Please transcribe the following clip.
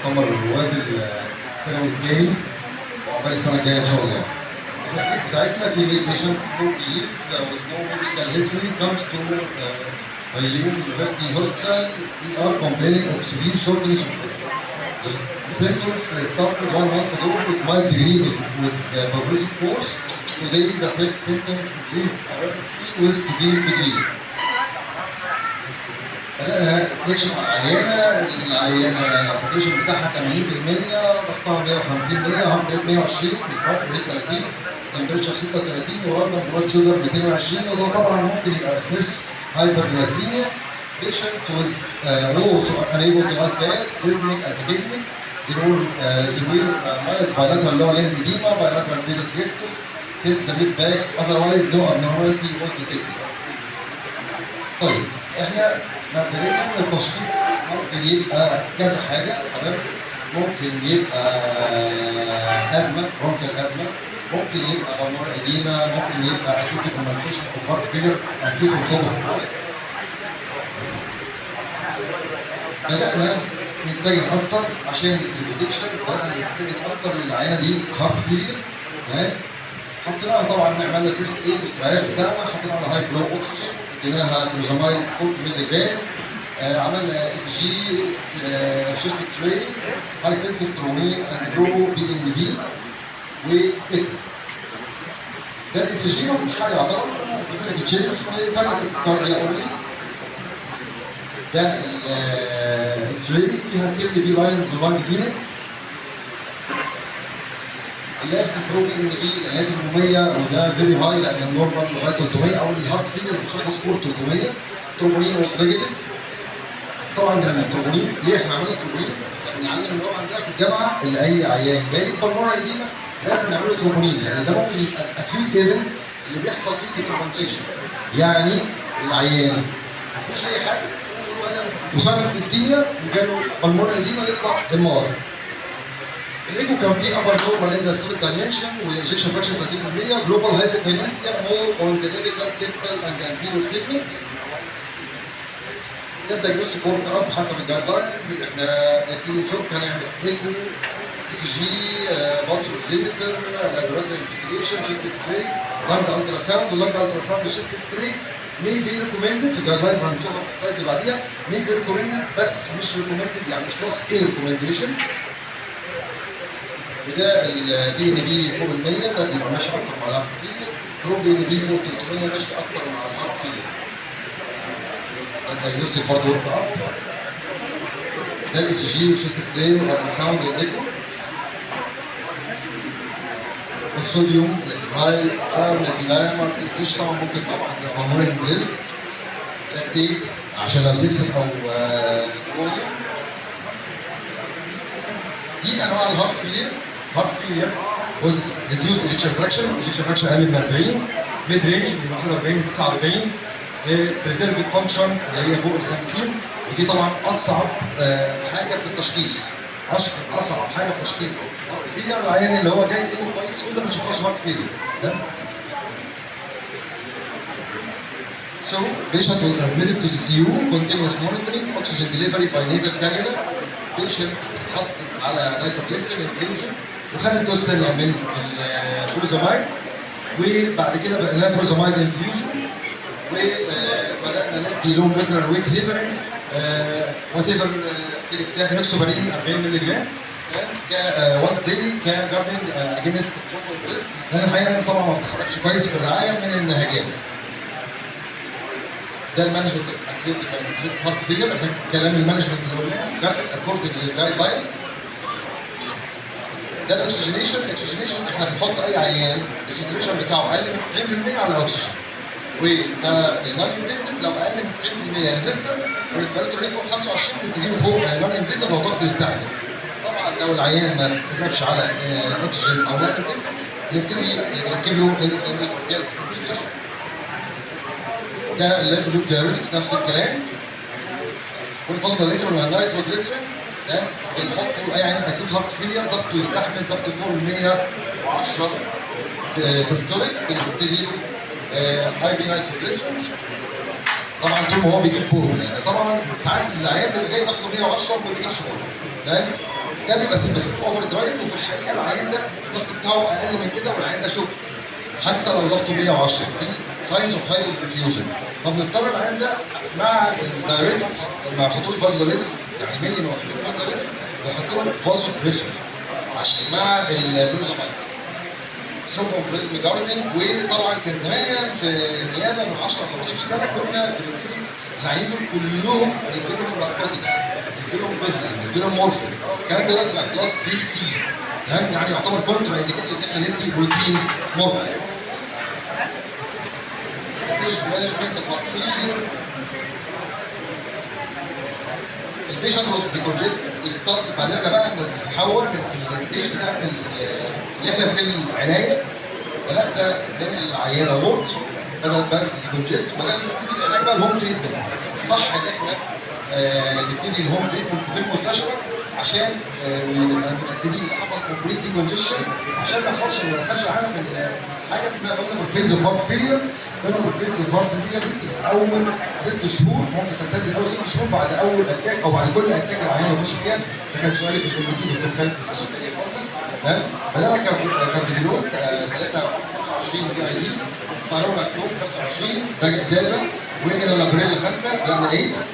مؤتمر رواد الثانوي الثاني وعقبال السنه الجايه ان شاء الله. التخصص بتاعتنا في patient 40 years with no medical history comes to Fayoum University Hospital. We are complaining of severe shortness of breath. The symptoms started 1 month ago with mild degree with progressive course. Today the symptoms increased with severe degree. بدأنا نكشف على العيانة الساتوريشن بتاعها 80%، ضغطها 150 100، هارت ريت 120، سبارك ريت 30، تمبريتشر 36، وراندوم بلاد شوجر 220، وده طبعا ممكن يبقى ستريس هايبرجلايسيميا. patient was also unable to write bad, dyspneic and tachypneic. There were mild bilateral lower limb edema, bilateral basal rectus, tilt the mid back, otherwise no abnormality was detected. طيب احنا مبدئيا التشخيص ممكن يبقى كذا حاجه، تمام؟ ممكن يبقى ازمه، برونكيال ازمه، ممكن يبقى بالمونر اديما، ممكن يبقى اكيوت كومبنسيشن اوف هارت فيلر، اكيوت اوتوبر. بدانا نتجه اكتر عشان البريدكشن، بدانا نتجه اكتر للعينه دي هارت فيلر، تمام؟ حطيناها طبعا عملنا فيرست ايد بالترياج بتاعنا، حطينا لها هاي فلو اوكسجين، ادينا لها فلوزامايد 40 مللي جرام، عملنا اس جي شيست اكس راي، هاي سنسيف ترومين اند برو بي ان بي وتك. ده الاس جي مش حاجه يعتبر بفرق تشيلز وساينس كارديا اونلي. ده الاكس راي فيها كيرلي في لاينز ولاين فينك. اللابس برو بي ان بي العينات الهرمونيه، وده فيري هاي لان النورمال لغايه 300 او الهارت فيلر بتشخص فوق 300. تروبونين واز نيجاتيف. طبعا التروبونين ليه احنا عملنا تروبونين؟ بنعلم اللي هو عندنا في الجامعه اللي اي عيان جاي بالمره قديمه لازم نعمل له تروبونين، لان ده ممكن يبقى اكيوت ايفنت اللي بيحصل فيه ديكومبنسيشن. يعني العيان ما فيهوش اي حاجه وصار اسكيميا وجاله بالمره قديمه يطلع ام ار. الايكو كان فيه ابر نورمال اندستوريك دايمنشن وايجكشن فراكشن 30%، جلوبال هايبوكاينيسيا مور اون ذا ايبيكال سيركل اند انتيريور سيجمنت. ده الدايجنوستيك ورك اب حسب الجايد لاينز. احنا نبتدي نشوف هنعمل ايكو، اي سي جي، بالس اوكسيمتر، لابوراتوري انفستيجيشن، شيست اكس راي، لانج الترا ساوند، واللانج الترا ساوند وشيست اكس راي may be recommended في الجايد لاينز هنشوفها في السلايد اللي بعديها. may be recommended بس مش recommended، يعني مش كلاس ايه ريكومنديشن. وده البي ان بي فوق ال 100 ده بيبقى ماشي اكتر مع الهارت فيلر، برو بي ان بي فوق 300 ماشي اكتر مع الهارت فيلر. ده الدايجنوستيك برضه ورك اب. ده الاي سي جي والشيست اكس راي والالترا ساوند والايكو. الصوديوم، الاترايد، الدينامر، السيش طبعا ممكن طبعا هرمونال امبريزم، لاكتيت عشان لو سيبسس او نيمونيا. دي انواع الهارت فيلير. هارت فيلير was reduced ejection fraction، ejection fraction اقل من 40، ميد رينج من 41 ل 49، preserved function اللي هي فوق ال 50. ودي طبعا اصعب حاجه في التشخيص، اصعب حاجه في تشخيص هارت فيلير. العيان اللي هو جاي ايده كويس وده بنشخصه هارت فيلير. So patient was admitted to the CU, continuous monitoring, oxygen delivery by nasal cannula. patient اتحط على نيتروجليسرين انفيوجن وخدت دوز ثانيه من الفورزامايد، وبعد كده بقى لنا فورزامايد انفيوجن، وبدانا ندي لون ميترال ويت هيبرين وات ايفر كليكسياك نوكسوبارين 40 مللي جرام وانس ديلي كجاردنج اجينست ستروك، لان الحقيقه طبعا ما بتتحركش كويس في الرعايه من النهجان. ده المانجمنت هارت فيلر. احنا كلام المانجمنت اللي قلناه اكوردنج للجايد لاينز. ده الاكسجينيشن. الاكسجينيشن احنا بنحط اي عيان الساتوريشن بتاعه اقل من 90% على الاكسجين، وده النون انفيزيف لو اقل من 90% ريزيستر، والريسبيراتوري ريت فوق 25 نبتدي له فوق نون انفيزيف لو ضغطه يستحمل. طبعا لو العيان ما تستجابش على الاكسجين او نون انفيزيف نبتدي نركب له الفنتيليشن. ده اللوب دايوريتكس نفس الكلام. والفوسفوديليتر والنيتروجليسرين ده بنحطه اي عين اكيوت هارت فيلير ضغطه يستحمل، ضغطه فوق ال 110 سيستوليك بنبتدي له اي بي نيتروجليسرين. طبعا طول ما هو بيجيب بورو، يعني طبعا ساعات العيان اللي جاي ضغطه 110 ما بيجيبش بورو، تمام؟ ده بيبقى سمباثيك اوفر درايف، وفي الحقيقه العيان ده الضغط بتاعه اقل من كده والعيان ده شوك حتى لو ضغطه 110. دي ساينز اوف هايبر برفيوجن. فبنضطر العيان ده مع الدايريتكس ما يحطوش فازو دايريتك، يعني ملي ما يحطوش فازو دايريتك، بيحط لهم فازو بريسور عشان مع الفلوزامايد سوبر بريزم جاردنج. وطبعا كان زمان في النيابه من 10 15 سنه كنا بنبتدي العيانين دول كلهم بنديلهم ناركوتكس، بنديلهم بيثين، بنديلهم مورفين. الكلام ده دلوقتي بقى كلاس 3 سي، تمام؟ يعني يعتبر كونترا انديكيتد ان احنا ندي بروتين مورفين. ستيج مانجمنت فور فيلير. البيشنت واز ديكونجستد وستارت، بعدين بقى نتحول من الستيج بتاعت اللي احنا في العنايه بدات نعمل العيانه وورد، بدات ديكونجست، وبدانا نبتدي العلاج بقى الهوم تريتمنت. الصح ان احنا نبتدي الهوم تريتمنت في المستشفى عشان نبقى متاكدين ان حصل كومبليت ديكونجيشن، عشان ما يحصلش ما يدخلش معانا في حاجه اسمها فيز اوف هارت فيلير. فيز اوف هارت فيلير دي بتبقى اول 6 شهور، ممكن تمتد لاول 6 شهور بعد اول اتاك او بعد كل اتاك العيان يخش فيها. ده كان سؤالي في الكوميدي اللي كنت تمام. بدانا كارديولوج 23 دي اي دي، فارونا اكتوب 25 ده جابا، والى لابريل 5 بدانا ايس.